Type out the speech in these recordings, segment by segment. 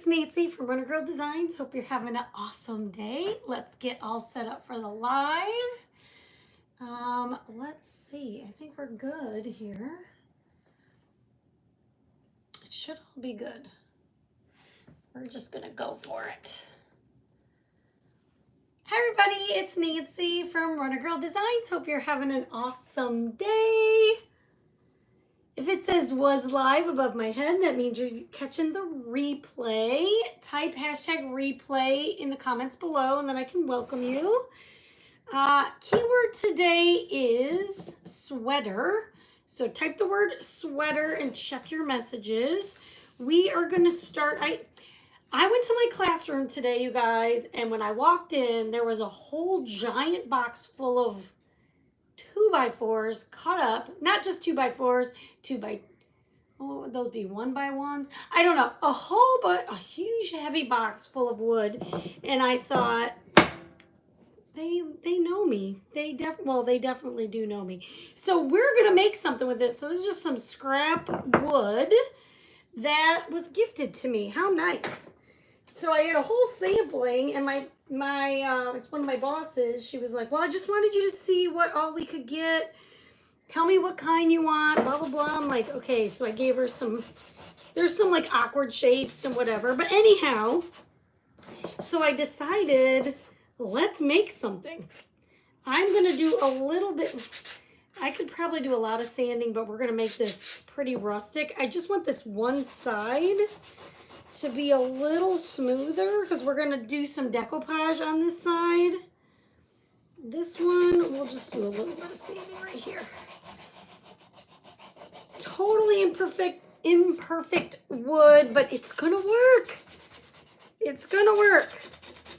it's Nancy from Runner Girl Designs. Hope you're having an awesome day. Let's get all set up for the live. Let's see. I think we're good here. It should all be good. We're just gonna go for it. Hi everybody, it's Nancy from Runner Girl Designs. Hope you're having an awesome day. If it says was live above my head, that means you're catching the replay. Type hashtag replay in the comments below and then I can welcome you. Keyword today is sweater. So type the word sweater and check your messages. We are going to start. I went to my classroom today, you guys, and when I walked in, there was a whole giant box full of 2x4s cut up, not just 2x4s, oh, those be 1x1s. I don't know, a huge heavy box full of wood, and I thought they know me. They definitely do know me. So we're gonna make something with this. So this is just some scrap wood that was gifted to me. How nice! So I had a whole sampling, and my it's one of my bosses. She was like, well, I just wanted you to see what all we could get. Tell me what kind you want, blah, blah, blah. I'm like, okay. So I gave her there's some like awkward shapes and whatever. But anyhow, so I decided, let's make something. I'm going to do a little bit. I could probably do a lot of sanding, but we're going to make this pretty rustic. I just want this one side to be a little smoother because we're going to do some decoupage on this side. This one, we'll just do a little bit of sanding right here. Totally imperfect wood, but it's going to work. It's going to work.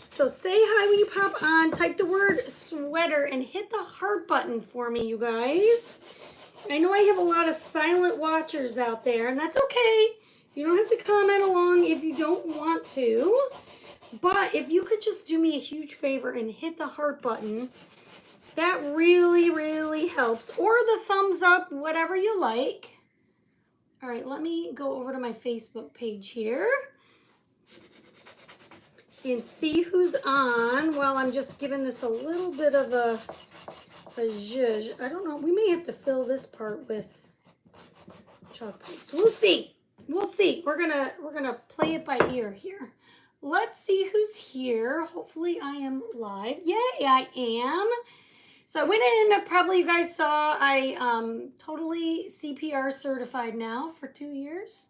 So say hi when you pop on, type the word sweater, and hit the heart button for me, you guys. I know I have a lot of silent watchers out there, and that's okay. You don't have to comment along if you don't want to. But if you could just do me a huge favor and hit the heart button, that really, really helps. Or the thumbs up, whatever you like. All right, let me go over to my Facebook page here and see who's on while I'm just giving this a little bit of a zhuzh. I don't know. We may have to fill this part with chalk paste. We'll see. We'll see. We're gonna play it by ear here. Let's see who's here. Hopefully I am live. Yay, I am. So I went in, probably you guys saw, I totally CPR certified now for 2 years.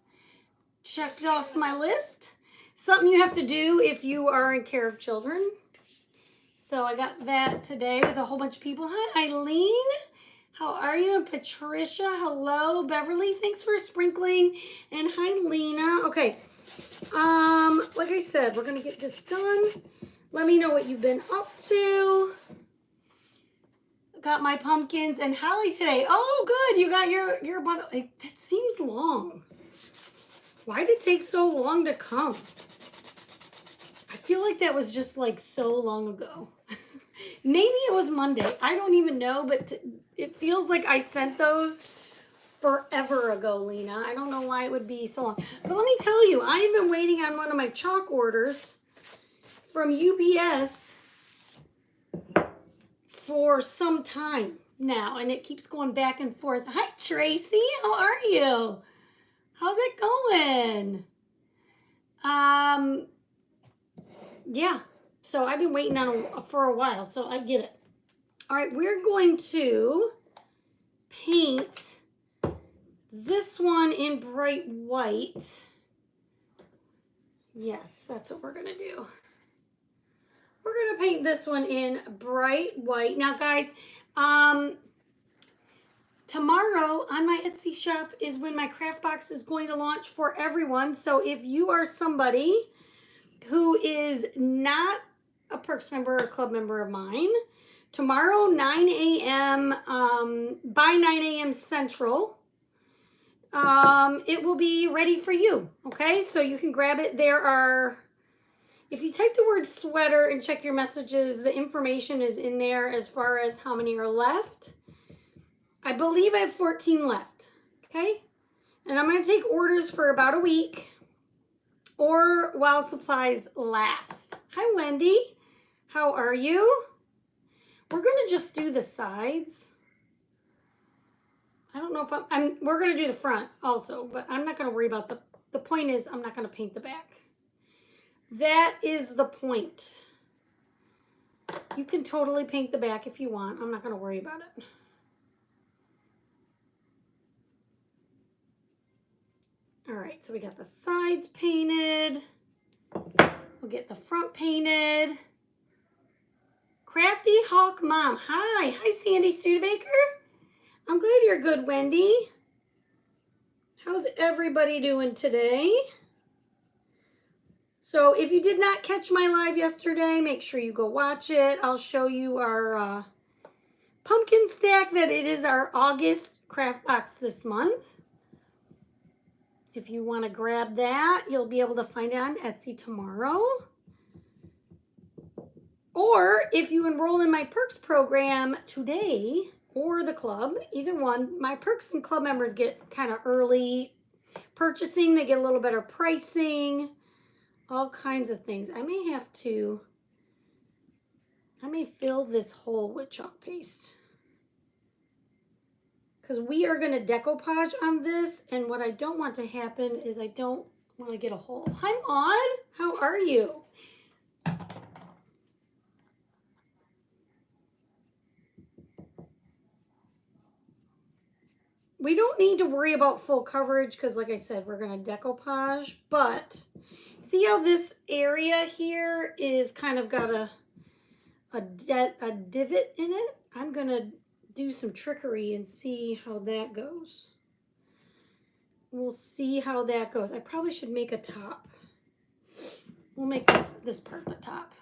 Checked off my list. Something you have to do if you are in care of children. So I got that today with a whole bunch of people. Hi, Eileen. How are you? And Patricia, hello. Beverly, thanks for sprinkling. And hi, Lena. Okay. Like I said, we're going to get this done. Let me know what you've been up to. Got my pumpkins and Holly today. Oh, good. You got your bundle. That seems long. Why did it take so long to come? I feel like that was just like so long ago. Maybe it was Monday. I don't even know, but it feels like I sent those forever ago, Lena. I don't know why it would be so long. But let me tell you, I've been waiting on one of my chalk orders from UPS for some time now, and it keeps going back and forth. Hi, Tracy. How are you? How's it going? Yeah. So I've been waiting on for a while, so I get it. All right, we're going to paint this one in bright white. Yes, that's what we're going to do. We're going to paint this one in bright white. Now, guys, tomorrow on my Etsy shop is when my craft box is going to launch for everyone. So if you are somebody who is not a Perks member or club member of mine, tomorrow 9 a.m. By 9 a.m. Central, it will be ready for you. Okay, so you can grab it. If you type the word sweater and check your messages, the information is in there as far as how many are left. I believe I have 14 left. Okay, and I'm going to take orders for about a week. or while supplies last. Hi, Wendy. How are you? We're going to just do the sides. I don't know if we're going to do the front also, but I'm not going to worry about the point is I'm not going to paint the back. That is the point. You can totally paint the back if you want. I'm not going to worry about it. All right, so we got the sides painted. We'll get the front painted. Crafty Hawk Mom. Hi. Hi, Sandy Studebaker. I'm glad you're good, Wendy. How's everybody doing today? So if you did not catch my live yesterday, make sure you go watch it. I'll show you our pumpkin stack that it is our August craft box this month. If you want to grab that, you'll be able to find it on Etsy tomorrow. Or if you enroll in my Perks program today, or the club, either one, my Perks and club members get kind of early purchasing. They get a little better pricing, all kinds of things. I may fill this hole with chalk paste because we are going to decoupage on this. And what I don't want to happen is I don't want to get a hole. Hi, Maud. How are you? We don't need to worry about full coverage because, like I said, we're going to decoupage. But see how this area here is kind of got a divot in it? I'm going to do some trickery and see how that goes. We'll see how that goes. I probably should make a top. We'll make this part the top.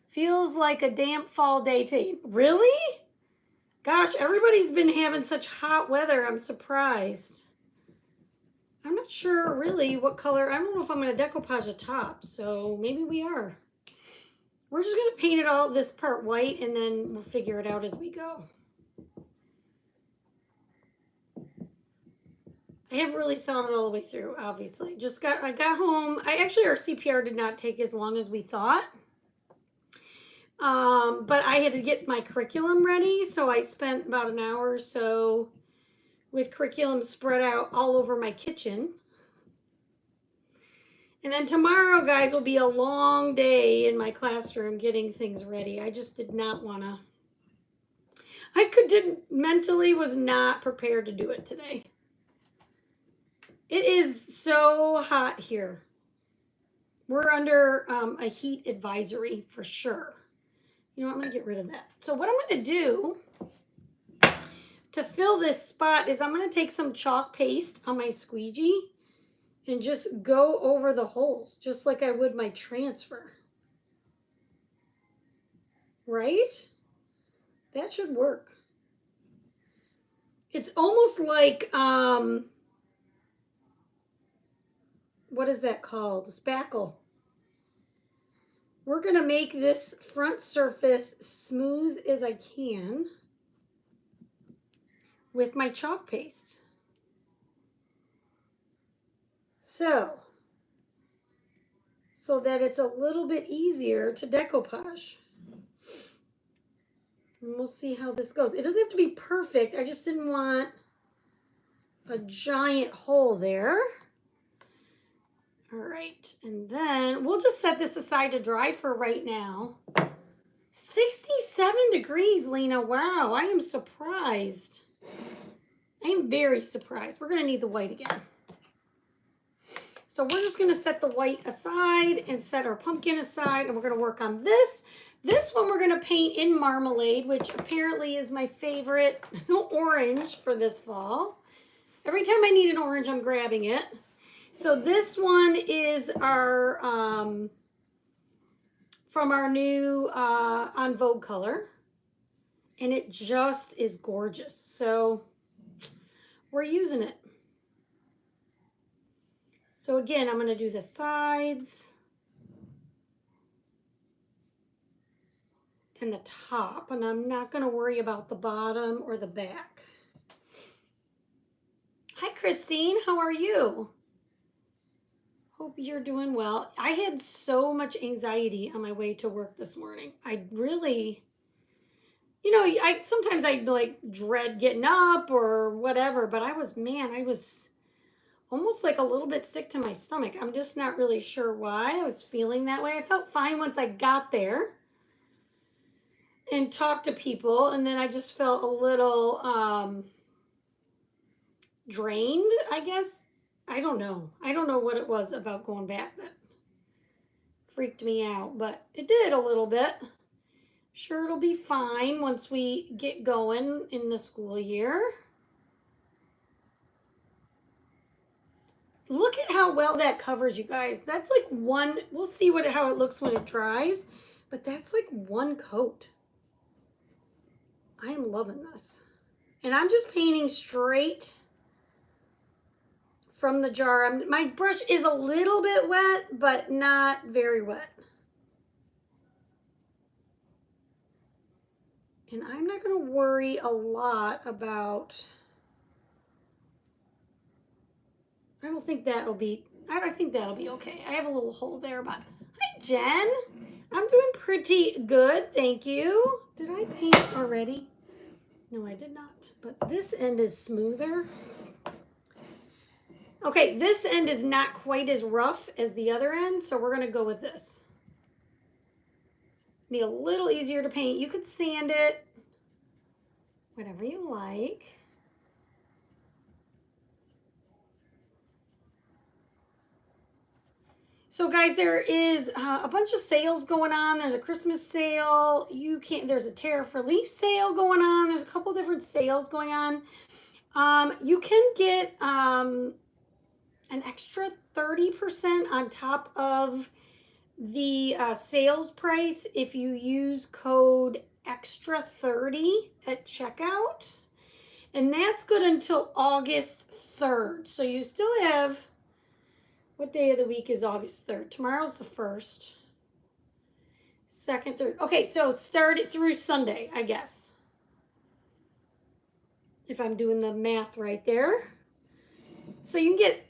Feels like a damp fall day to really? Gosh, everybody's been having such hot weather. I'm surprised. I'm not sure really what color. I don't know if I'm going to decoupage a top, so maybe we are. We're just going to paint it all, this part white, and then we'll figure it out as we go. I haven't really thought it all the way through, obviously. I got home. Our CPR did not take as long as we thought. But I had to get my curriculum ready, so I spent about an hour or so with curriculum spread out all over my kitchen. And then tomorrow, guys, will be a long day in my classroom getting things ready. I just did not want to. Mentally was not prepared to do it today. It is so hot here. We're under a heat advisory for sure. You know what, I'm going to get rid of that. So what I'm going to do to fill this spot is I'm going to take some chalk paste on my squeegee and just go over the holes, just like I would my transfer. Right? That should work. It's almost like, what is that called? Spackle. We're going to make this front surface smooth as I can with my chalk paste. So that it's a little bit easier to decoupage. And we'll see how this goes. It doesn't have to be perfect. I just didn't want a giant hole there. All right, and then we'll just set this aside to dry for right now. 67 degrees, Lena. Wow, I am surprised. I am very surprised. We're going to need the white again. So we're just going to set the white aside and set our pumpkin aside, and we're going to work on this. This one we're going to paint in Marmalade, which apparently is my favorite orange for this fall. Every time I need an orange, I'm grabbing it. So this one is our, from our new On Vogue color. And it just is gorgeous. So we're using it. So again, I'm going to do the sides and the top. And I'm not going to worry about the bottom or the back. Hi, Christine. How are you? Hope you're doing well. I had so much anxiety on my way to work this morning. I really, I sometimes I like dread getting up or whatever, but I was almost like a little bit sick to my stomach. I'm just not really sure why I was feeling that way. I felt fine once I got there and talked to people, and then I just felt a little drained, I guess. I don't know. I don't know what it was about going back that freaked me out, but it did a little bit. Sure, it'll be fine once we get going in the school year. Look at how well that covers, you guys. That's like one, we'll see how it looks when it dries, but that's like one coat. I am loving this. And I'm just painting straight from the jar. My brush is a little bit wet, but not very wet. And I'm not going to worry a lot about, I think that'll be okay. I have a little hole there, but hi, Jen. I'm doing pretty good, thank you. Did I paint already? No, I did not, but this end is smoother. Okay, this end is not quite as rough as the other end, so we're going to go with this. Be a little easier to paint. You could sand it, whatever you like. So guys, there is a bunch of sales going on. There's a Christmas sale. There's a Tariff Relief sale going on. There's a couple different sales going on. You can get an extra 30% on top of the sales price if you use code extra30 at checkout. And that's good until August 3rd. So you still have, what day of the week is August 3rd? Tomorrow's the 1st. 2nd, 3rd. Okay, so start it through Sunday, I guess. If I'm doing the math right there. So you can get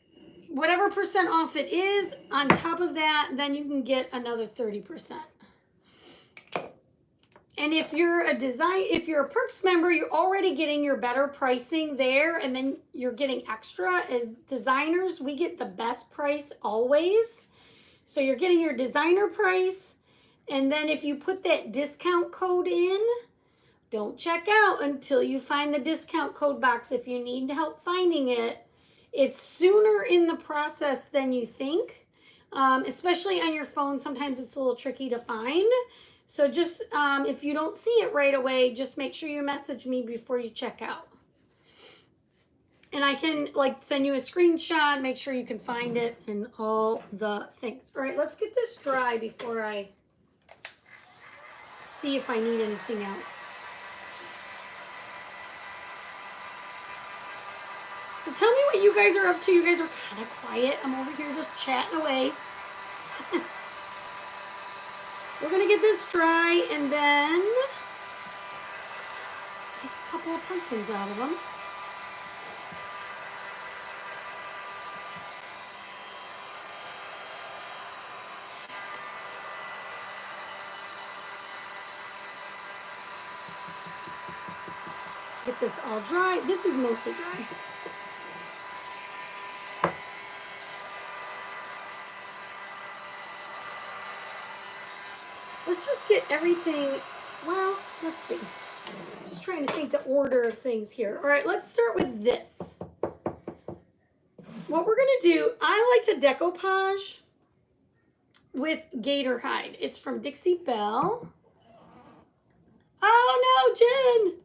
whatever percent off it is. On top of that, then you can get another 30%. And if you're a Perks member, you're already getting your better pricing there, and then you're getting extra. As designers, we get the best price always. So you're getting your designer price, and then if you put that discount code in, don't check out until you find the discount code box if you need help finding it. It's sooner in the process than you think, especially on your phone. Sometimes it's a little tricky to find. So just, if you don't see it right away, just make sure you message me before you check out. And I can send you a screenshot, make sure you can find it and all the things. All right, let's get this dry before I see if I need anything else. So tell me what you guys are up to. You guys are kind of quiet. I'm over here just chatting away. We're going to get this dry and then make a couple of pumpkins out of them. Get this all dry. This is mostly dry. Let's just get everything, well, let's see. Just trying to think the order of things here. All right, let's start with this. What we're going to do, I like to decoupage with gator hide. It's from Dixie Belle. Oh no, Jen!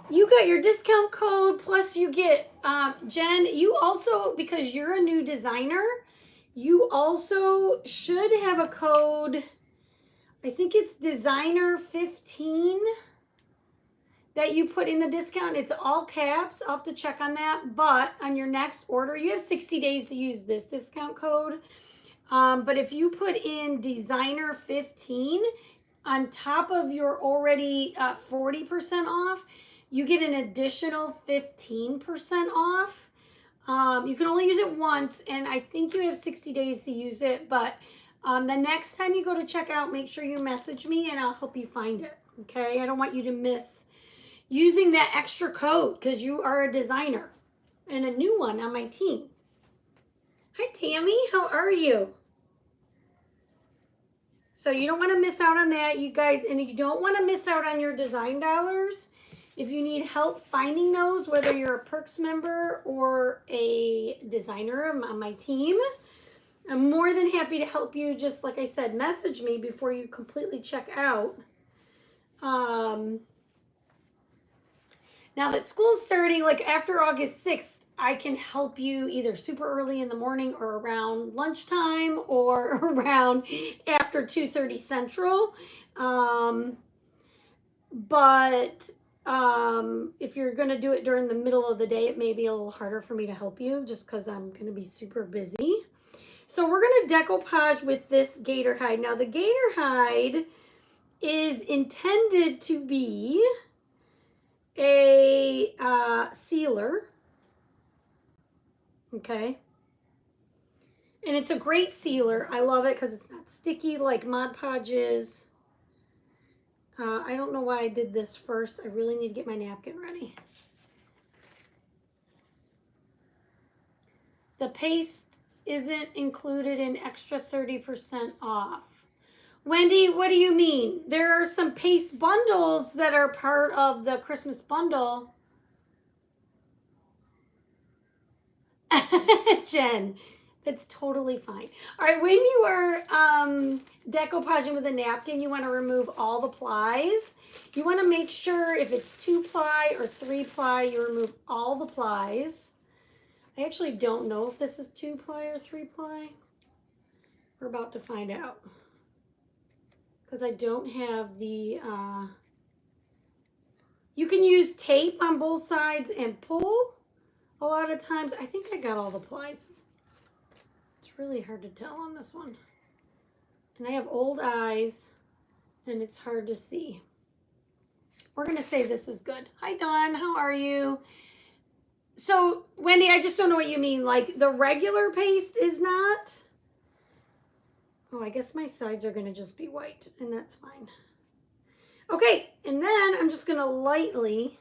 You got your discount code, plus you get, Jen, you also, because you're a new designer, you also should have a code, I think it's designer 15 that you put in the discount. It's all caps. I'll have to check on that. But on your next order, you have 60 days to use this discount code. But if you put in designer 15 on top of your already 40% off, you get an additional 15% off. You can only use it once, and I think you have 60 days to use it, but the next time you go to check out, make sure you message me and I'll help you find it, okay? I don't want you to miss using that extra code because you are a designer and a new one on my team. Hi, Tammy. How are you? So you don't want to miss out on that, you guys, and you don't want to miss out on your design dollars. If you need help finding those, whether you're a Perks member or a designer on my team, I'm more than happy to help you. Just like I said, message me before you completely check out. Now that school's starting, like after August 6th, I can help you either super early in the morning or around lunchtime or around after 2:30 Central. But if you're going to do it during the middle of the day, it may be a little harder for me to help you just because I'm going to be super busy. So we're going to decoupage with this gator hide. Now the gator hide is intended to be a sealer. Okay. And it's a great sealer. I love it because it's not sticky like Mod Podge's. I don't know why I did this first. I really need to get my napkin ready. The paste isn't included in extra 30% off. Wendy, what do you mean? There are some paste bundles that are part of the Christmas bundle. Jen, that's totally fine. All right, when you are decoupaging with a napkin, you want to remove all the plies. You want to make sure if it's 2-ply or 3-ply, you remove all the plies. I actually don't know if this is 2-ply or 3-ply. We're about to find out. Because I don't have the... You can use tape on both sides and pull. A lot of times, I think I got all the plies. It's really hard to tell on this one. And I have old eyes, and it's hard to see. We're going to say this is good. Hi, Dawn. How are you? So, Wendy, I just don't know what you mean. Like, the regular paste is not? Oh, I guess my sides are going to just be white, and that's fine. Okay, and then I'm just going to lightly...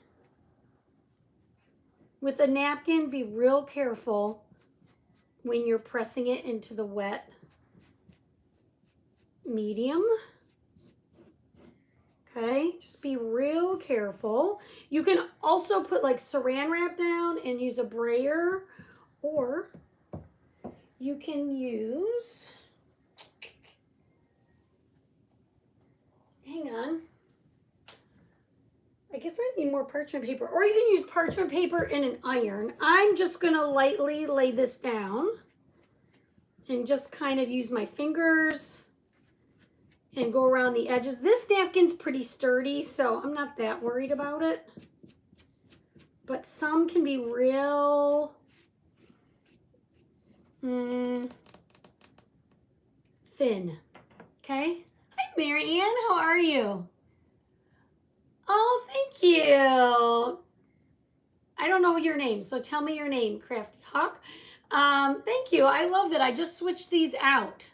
With a napkin, be real careful when you're pressing it into the wet medium. Okay, just be real careful. You can also put like saran wrap down and use a brayer, or you can use, hang on. I guess I need more parchment paper, or you can use parchment paper in an iron. I'm just gonna lightly lay this down and just kind of use my fingers and go around the edges. This napkin's pretty sturdy, so I'm not that worried about it. But some can be real thin. Okay? Hi, Mary Ann, how are you? Oh, thank you. I don't know your name, so tell me your name, Crafty Hawk. Thank you. I love that. I just switched these out.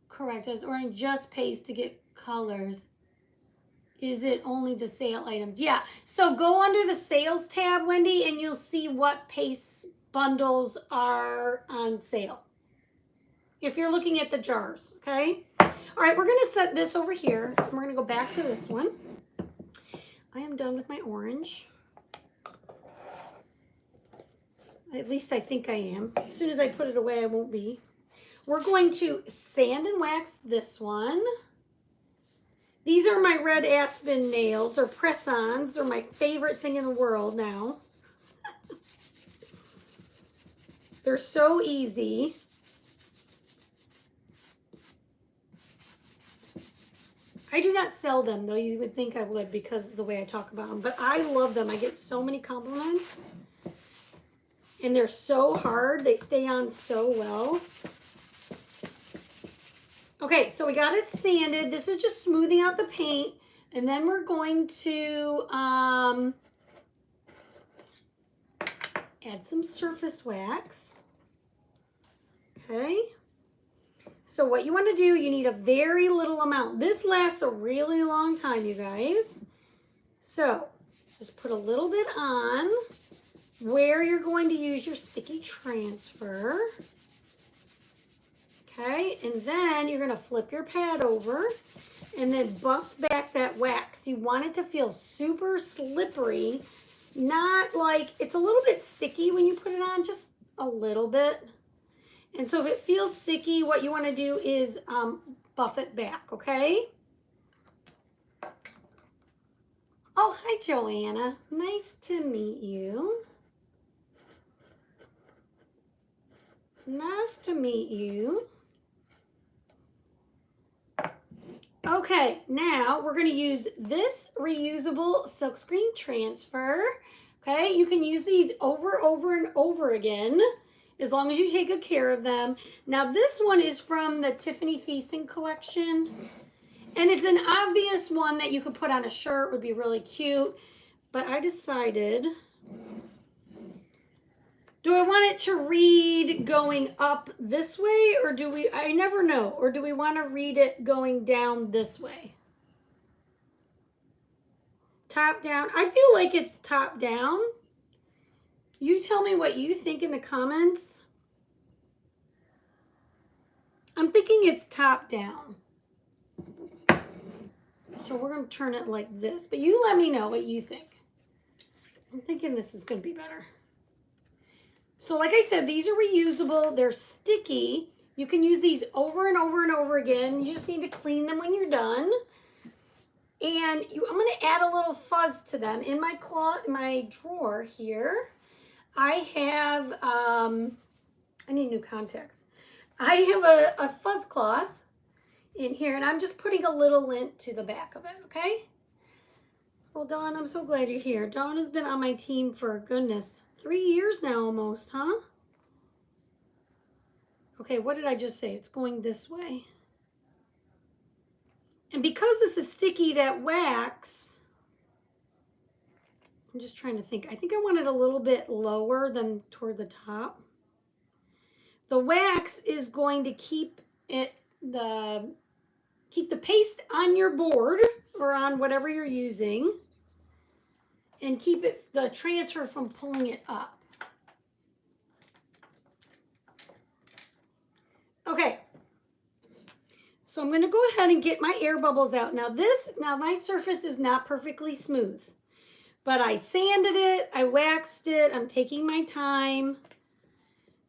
Correct. I was ordering just paste to get colors. Is it only the sale items? Yeah. So go under the sales tab, Wendy, and you'll see what paste bundles are on sale. If you're looking at the jars, okay? All right, we're going to set this over here. And we're going to go back to this one. I am done with my orange. At least I think I am. As soon as I put it away, I won't be. We're going to sand and wax this one. These are my red aspen nails, or press-ons. They're my favorite thing in the world now. They're so easy. I do not sell them, though you would think I would because of the way I talk about them. But I love them. I get so many compliments. And they're so hard. They stay on so well. Okay, so we got it sanded. This is just smoothing out the paint. And then we're going to add some surface wax. Okay. So what you want to do, you need a very little amount. This lasts a really long time, you guys. So just put a little bit on where you're going to use your sticky transfer. Okay, and then you're going to flip your pad over and then buff back that wax. You want it to feel super slippery, not like, it's a little bit sticky when you put it on, just a little bit. And so if it feels sticky, what you want to do is buff it back, okay? Oh, hi, Joanna. Nice to meet you. Nice to meet you. Okay, now we're going to use this reusable silkscreen transfer. Okay, you can use these over and over again as long as you take good care of them. Now this one is from the Tiffany Thiessen collection. And it's an obvious one that you could put on a shirt, would be really cute. But I decided, do I want it to read going up this way, or do we, I never know, or do we want to read it going down this way? Top down. I feel like it's top down. You tell me what you think in the comments. I'm thinking it's top down. So we're going to turn it like this, but you let me know what you think. I'm thinking this is going to be better. So like I said, these are reusable. They're sticky. You can use these over and over and over again. You just need to clean them when you're done. And I'm going to add a little fuzz to them. In my drawer here, I have, I need new contacts. I have a fuzz cloth in here, and I'm just putting a little lint to the back of it, okay? Well, Dawn, I'm so glad you're here. Dawn has been on my team for, goodness, 3 years now almost, huh? Okay, what did I just say? It's going this way. And because this is sticky, that wax, I'm just trying to think. I think I want it a little bit lower than toward the top. The wax is going to keep the paste on your board or on whatever you're using and keep the transfer from pulling it up. Okay. So I'm going to go ahead and get my air bubbles out. Now my surface is not perfectly smooth, but I sanded it, I waxed it, I'm taking my time.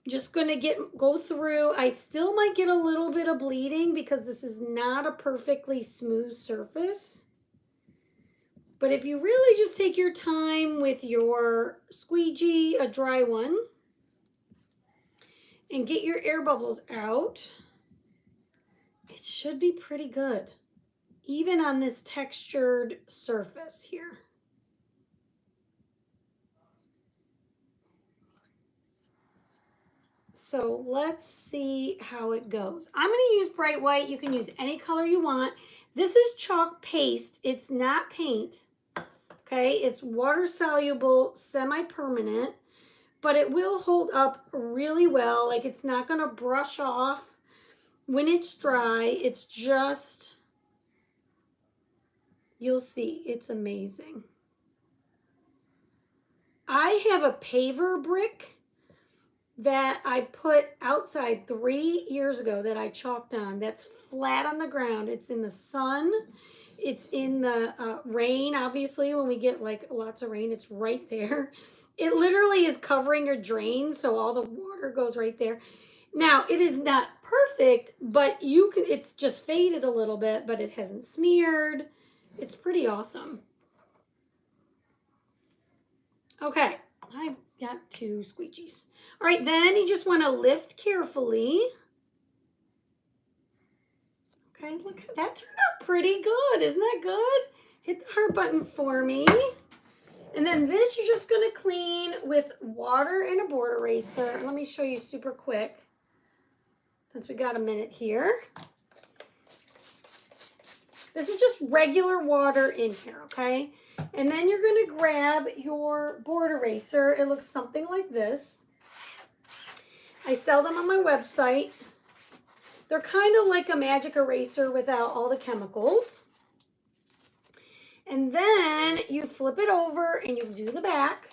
Just going to go through. I still might get a little bit of bleeding because this is not a perfectly smooth surface. But if you really just take your time with your squeegee, a dry one, and get your air bubbles out, it should be pretty good, even on this textured surface here. So let's see how it goes. I'm going to use bright white. You can use any color you want. This is chalk paste. It's not paint. Okay, it's water soluble, semi-permanent, but it will hold up really well. Like, it's not going to brush off when it's dry. It's just, you'll see, it's amazing. I have a paver brick that I put outside 3 years ago that I chalked on. That's flat on the ground. It's in the sun. It's in the rain, obviously, when we get like lots of rain, it's right there. It literally is covering your drain, so all the water goes right there. Now, it is not perfect, but it's just faded a little bit, but it hasn't smeared. It's pretty awesome. Okay, I got 2 squeegees. All right, then you just want to lift carefully. Okay, look, that turned out pretty good. Isn't that good? Hit the heart button for me. And then this you're just going to clean with water and a board eraser. Let me show you super quick, since we got a minute here. This is just regular water in here, okay? And then you're going to grab your board eraser. It looks something like this. I sell them on my website. They're kind of like a magic eraser without all the chemicals. And then you flip it over and you do the back.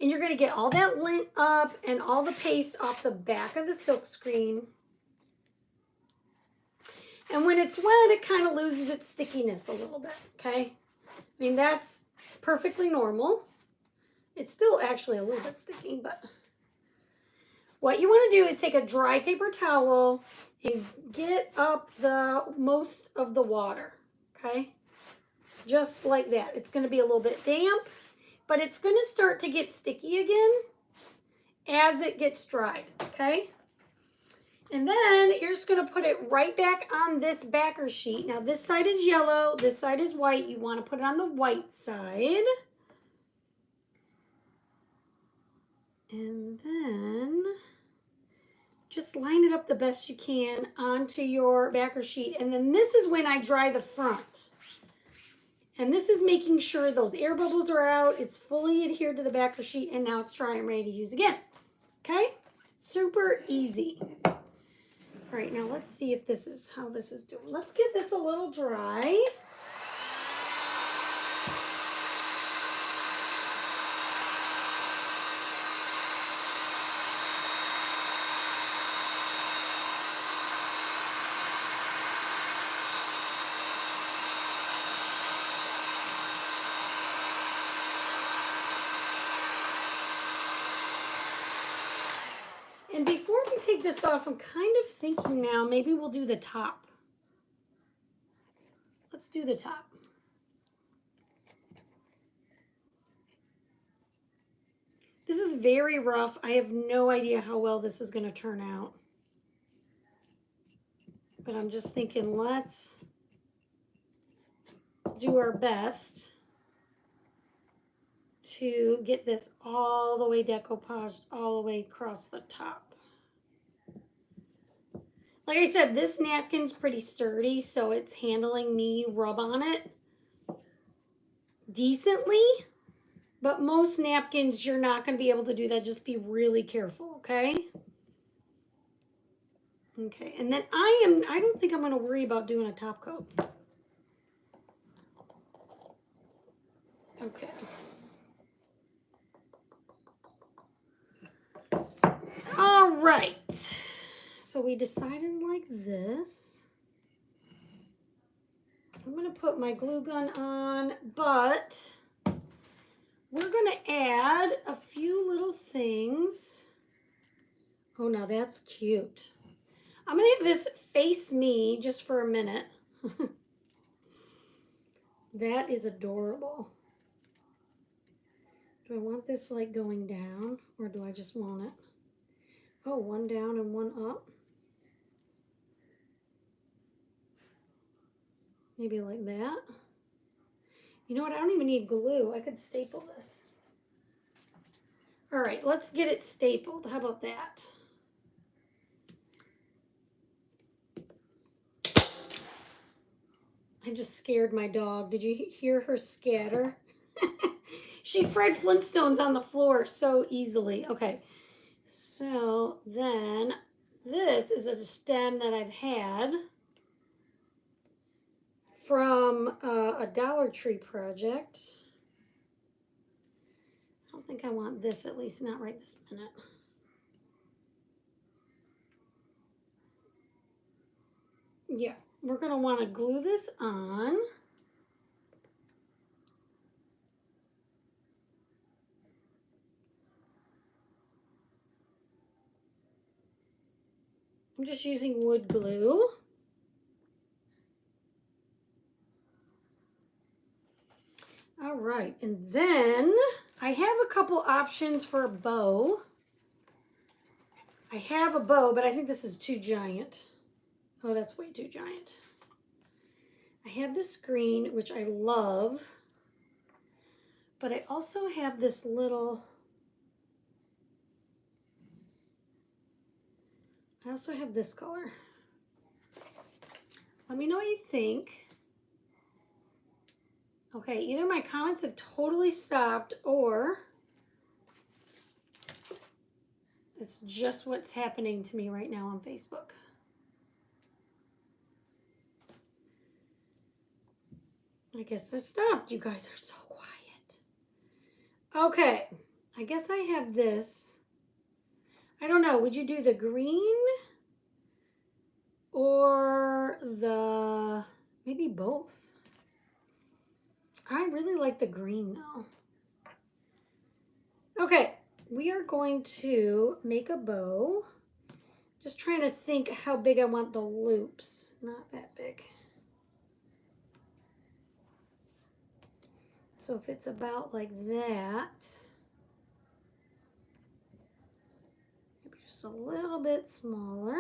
And you're going to get all that lint up and all the paste off the back of the silk screen. And when it's wet, it kind of loses its stickiness a little bit, okay? I mean, that's perfectly normal. It's still actually a little bit sticky, but what you want to do is take a dry paper towel and get up the most of the water, okay? Just like that. It's going to be a little bit damp, but it's going to start to get sticky again as it gets dried, okay? And then you're just going to put it right back on this backer sheet. Now this side is yellow, this side is white. You want to put it on the white side. And then just line it up the best you can onto your backer sheet. And then this is when I dry the front. And this is making sure those air bubbles are out. It's fully adhered to the backer sheet, and now it's dry and ready to use again. Okay? Super easy. All right, now let's see if this is how this is doing. Let's get this a little dry. And before we take this off, I'm kind of thinking now, maybe we'll do the top. Let's do the top. This is very rough. I have no idea how well this is going to turn out. But I'm just thinking, let's do our best to get this all the way decoupaged, all the way across the top. Like I said, this napkin's pretty sturdy, so it's handling me rub on it decently. But most napkins, you're not going to be able to do that. Just be really careful, okay? Okay, and then I don't think I'm going to worry about doing a top coat. Okay. All right. So we decided like this. I'm going to put my glue gun on, but we're going to add a few little things. Oh, now that's cute. I'm going to have this face me just for a minute. That is adorable. Do I want this like going down, or do I just want it? Oh, one down and one up. Maybe like that. You know what? I don't even need glue. I could staple this. All right, let's get it stapled. How about that? I just scared my dog. Did you hear her scatter? She Fred Flintstones on the floor so easily. Okay, so then this is a stem that I've had from a Dollar Tree project. I don't think I want this, at least not right this minute. Yeah, we're going to want to glue this on. I'm just using wood glue. All right, and then I have a couple options for a bow. I have a bow, but I think this is too giant. Oh, that's way too giant. I have this green, which I love, but I also have this little, I also have this color. Let me know what you think. Okay, either my comments have totally stopped or it's just what's happening to me right now on Facebook. I guess it stopped. You guys are so quiet. Okay, I guess I have this. I don't know. Would you do the green or the, maybe both? I really like the green though. Okay, we are going to make a bow. Just trying to think how big I want the loops. Not that big. So if it's about like that, maybe just a little bit smaller.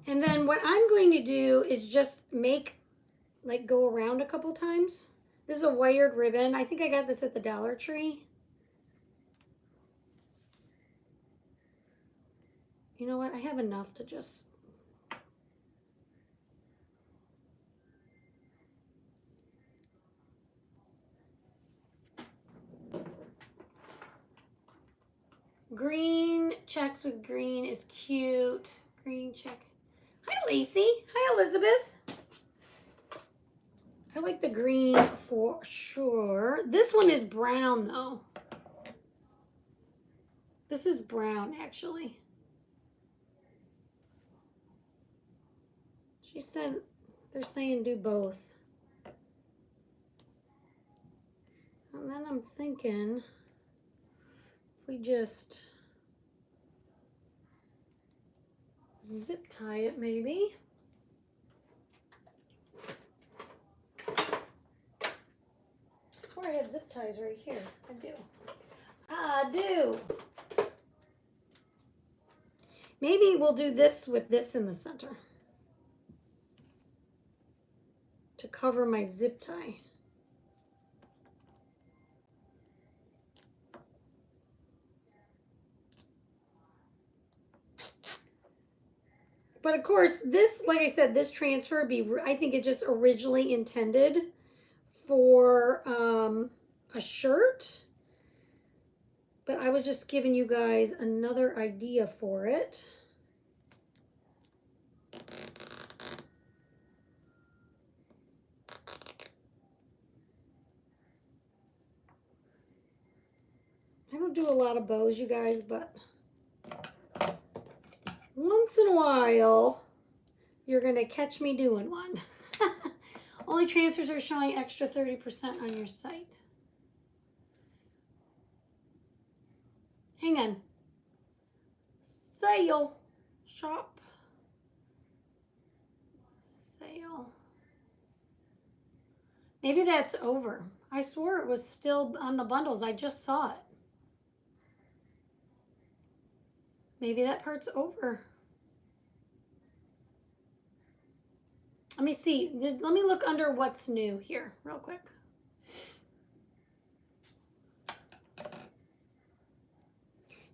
And then what I'm going to do is just make, like, go around a couple times. This is a wired ribbon. I think I got this at the Dollar Tree. You know what? I have enough to just... Green checks with green is cute. Green check. Hi, Lacey. Hi, Elizabeth. I like the green for sure. This one is brown, though. This is brown, actually. She said they're saying do both. And then I'm thinking if we just zip tie it, maybe. I swear I had zip ties right here. I do. I do. Maybe we'll do this with this in the center to cover my zip tie. But of course, this, like I said, this transfer I think it just originally intended for a shirt. But I was just giving you guys another idea for it. I don't do a lot of bows, you guys, but once in a while, you're going to catch me doing one. Only transfers are showing extra 30% on your site. Hang on. Sale. Shop. Sale. Maybe that's over. I swore it was still on the bundles. I just saw it. Maybe that part's over. Let me see. Let me look under what's new here real quick.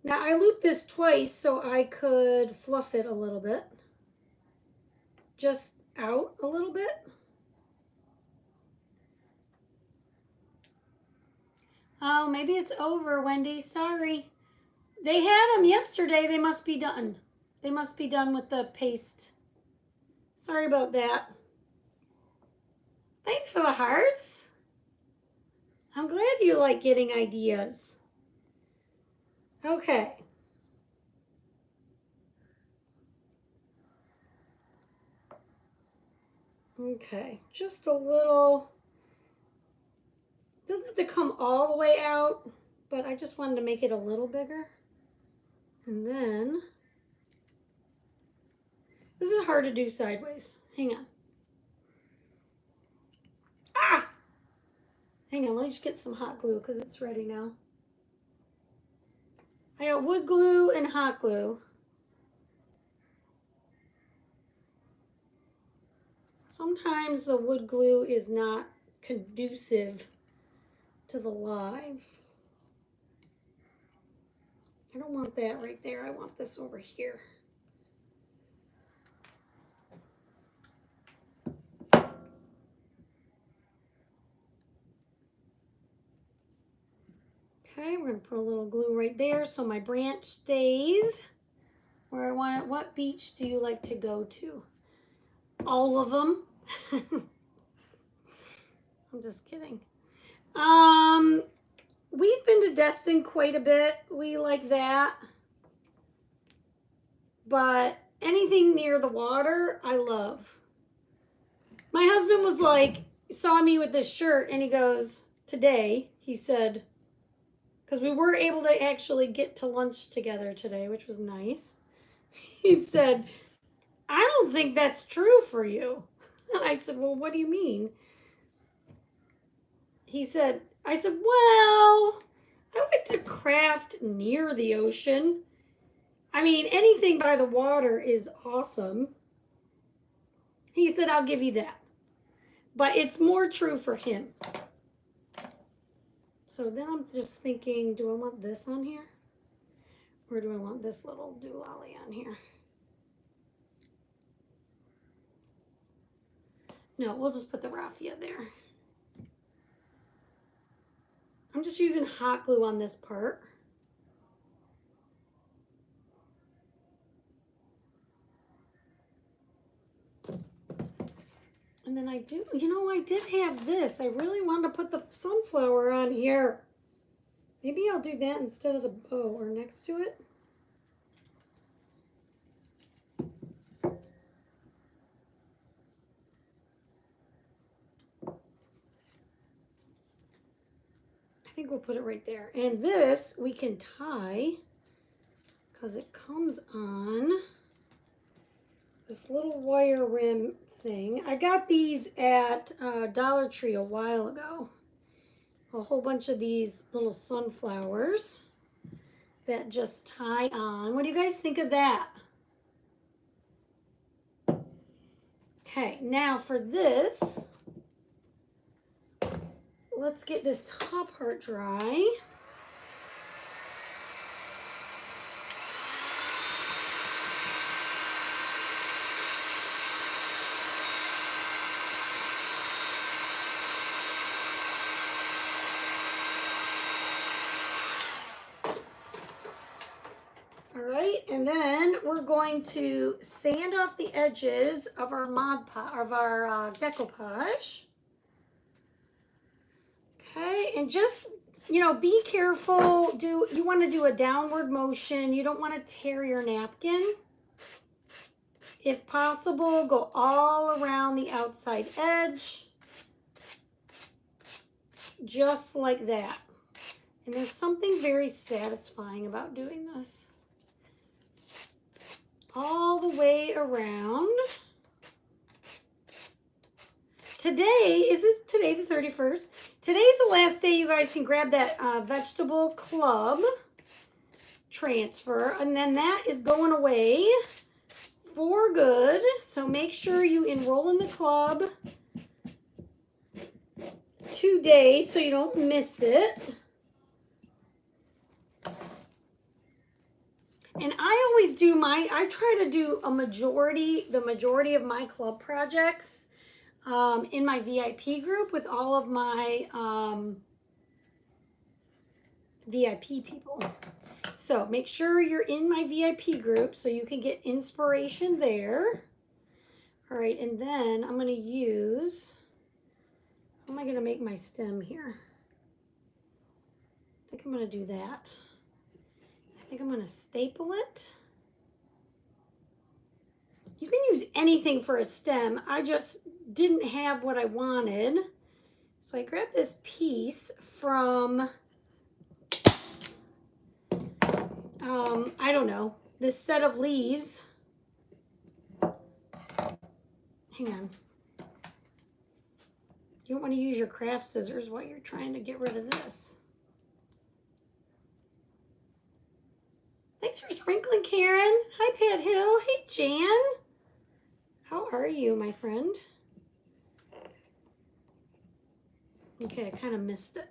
Now I looped this twice so I could fluff it a little bit. Just out a little bit. Oh, maybe it's over, Wendy. Sorry. They had them yesterday. They must be done. They must be done with the paste. Sorry about that. Thanks for the hearts. I'm glad you like getting ideas. Okay. Okay, just a little. Doesn't have to come all the way out, but I just wanted to make it a little bigger. And then, this is hard to do sideways. Hang on. Ah! Hang on, let me just get some hot glue because it's ready now. I got wood glue and hot glue. Sometimes the wood glue is not conducive to the live. I don't want that right there. I want this over here. Okay, we're gonna put a little glue right there so my branch stays where I want it. What beach do you like to go to? All of them. I'm just kidding. We've been to Destin quite a bit. We like that. But anything near the water, I love. My husband was like, saw me with this shirt and he goes, today, he said, because we were able to actually get to lunch together today, which was nice. He said, I don't think that's true for you. I said, well, what do you mean? I said, well, I like to craft near the ocean. I mean, anything by the water is awesome. He said, I'll give you that. But it's more true for him. So then I'm just thinking, do I want this on here? Or do I want this little doolally on here? No, we'll just put the raffia there. I'm just using hot glue on this part. And then I do, you know, I did have this. I really wanted to put the sunflower on here. Maybe I'll do that instead of the bow or next to it. I think we'll put it right there. And this we can tie because it comes on this little wire rim thing. I got these at Dollar Tree a while ago. A whole bunch of these little sunflowers that just tie on. What do you guys think of that? Okay, now for this, let's get this top part dry. All right, and then we're going to sand off the edges of our Mod Podge, of our decoupage. Okay, and just, you know, be careful. You want to do a downward motion. You don't want to tear your napkin. If possible, go all around the outside edge. Just like that. And there's something very satisfying about doing this. All the way around. Today, is it today the 31st? Today's the last day you guys can grab that vegetable club transfer, and then that is going away for good. So make sure you enroll in the club today so you don't miss it. And I always do I try to do the majority of my club projects in my VIP group with all of my VIP people. So make sure you're in my VIP group so you can get inspiration there. All right, and then I'm going to use, how am I going to make my stem here? I think I'm going to do that. I think I'm going to staple it. You can use anything for a stem. I just didn't have what I wanted. So I grabbed this piece from, I don't know, this set of leaves. Hang on. You don't want to use your craft scissors while you're trying to get rid of this. Thanks for sprinkling, Karen. Hi, Pat Hill. Hey, Jan. How are you, my friend? Okay, I kind of missed it.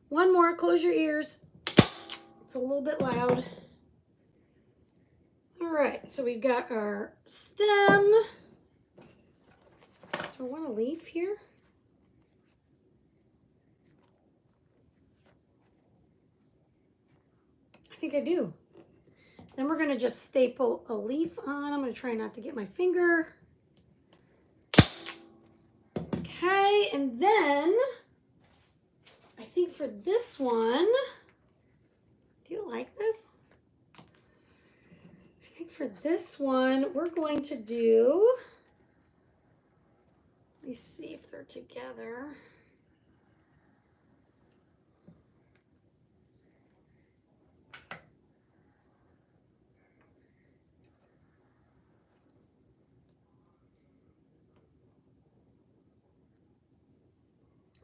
One more. Close your ears. It's a little bit loud. All right, so we've got our stem. Do I want a leaf here? think I do. Then we're gonna just staple a leaf on. I'm gonna try not to get my finger. Okay, and then I think for this one, do you like this? I think for this one, we're going to do, let me see if they're together.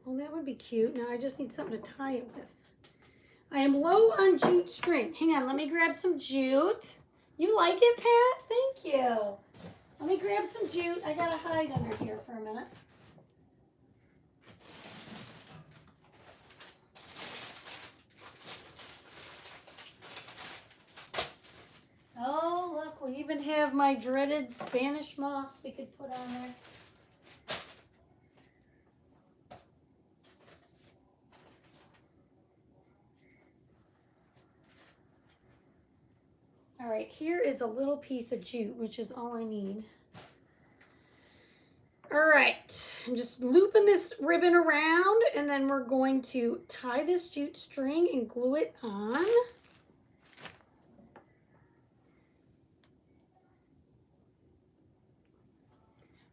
Well, that would be cute. Now I just need something to tie it with. I am low on jute string. Hang on, let me grab some jute. You like it, Pat? Thank you. Let me grab some jute. I gotta hide under here for a minute. Oh, look, we even have my dreaded Spanish moss we could put on there. All right, here is a little piece of jute, which is all I need. All right, I'm just looping this ribbon around, and then we're going to tie this jute string and glue it on.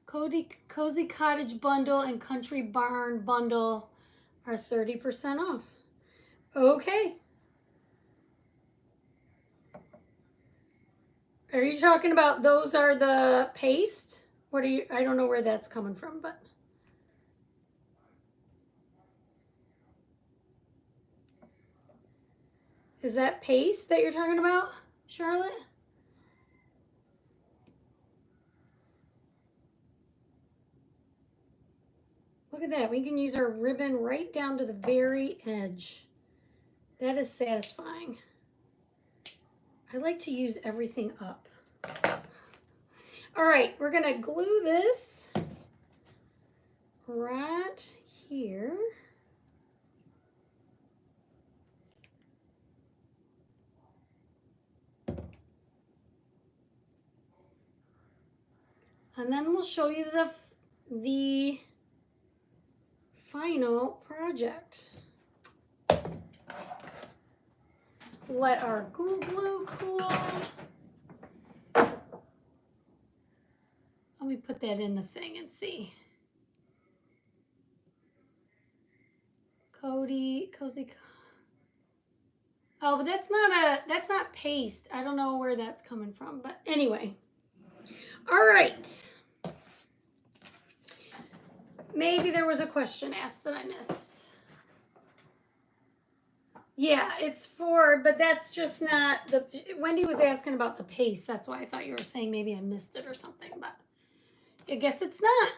Cozy Cottage bundle and Country Barn bundle are 30% off. Okay. Are you talking about those are the paste? What are you, I don't know where that's coming from, but. Is that paste that you're talking about, Charlotte? Look at that. We can use our ribbon right down to the very edge. That is satisfying. I like to use everything up. All right, we're gonna glue this right here. And then we'll show you the final project. Let our glue cool. Let me put that in the thing and see. Cozy. Oh, but that's not paste. I don't know where that's coming from, but anyway. All right. Maybe there was a question asked that I missed. Yeah, it's for, but that's just not the, Wendy was asking about the paste. That's why I thought you were saying maybe I missed it or something, but I guess it's not.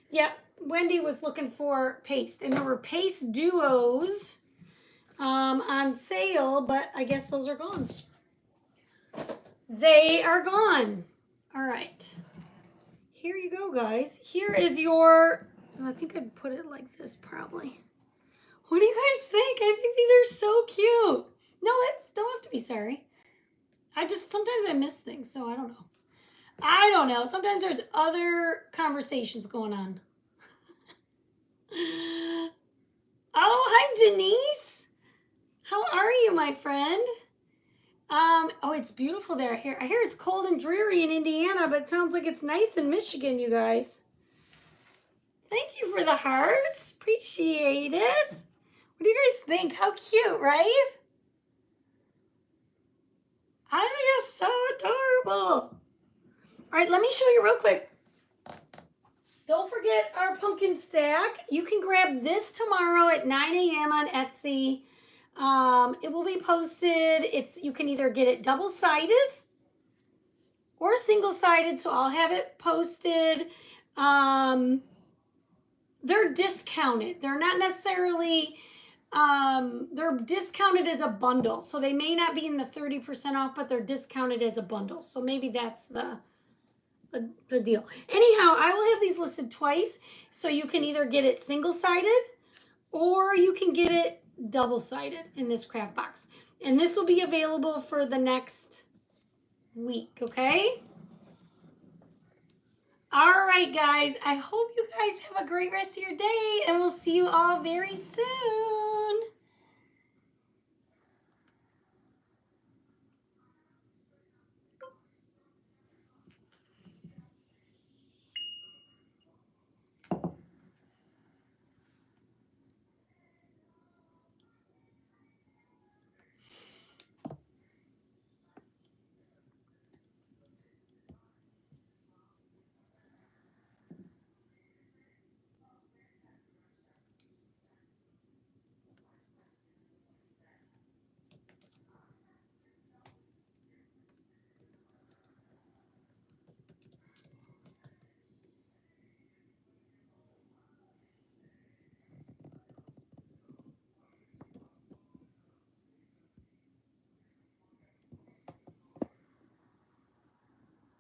Yeah, Wendy was looking for paste, and there were paste duos on sale, but I guess those are gone. They are gone. All right. Here you go, guys. Here is your, I think I'd put it like this probably. What do you guys think? I think these are so cute. No, don't have to be sorry. Sometimes I miss things, so I don't know. I don't know. Sometimes there's other conversations going on. Oh, hi, Denise. How are you, my friend? Oh, it's beautiful there. I hear it's cold and dreary in Indiana, but it sounds like it's nice in Michigan, you guys. Thank you for the hearts. Appreciate it. What do you guys think? How cute, right? I think it's so adorable. All right, let me show you real quick. Don't forget our pumpkin stack. You can grab this tomorrow at 9 a.m. on Etsy. It will be posted. You can either get it double-sided or single-sided, so I'll have it posted. They're discounted. They're not necessarily, they're discounted as a bundle. So they may not be in the 30% off, but they're discounted as a bundle. So maybe that's the deal. Anyhow, I will have these listed twice. So you can either get it single-sided or you can get it double-sided in this craft box. And this will be available for the next week, okay? All right, guys. I hope you guys have a great rest of your day, and we'll see you all very soon.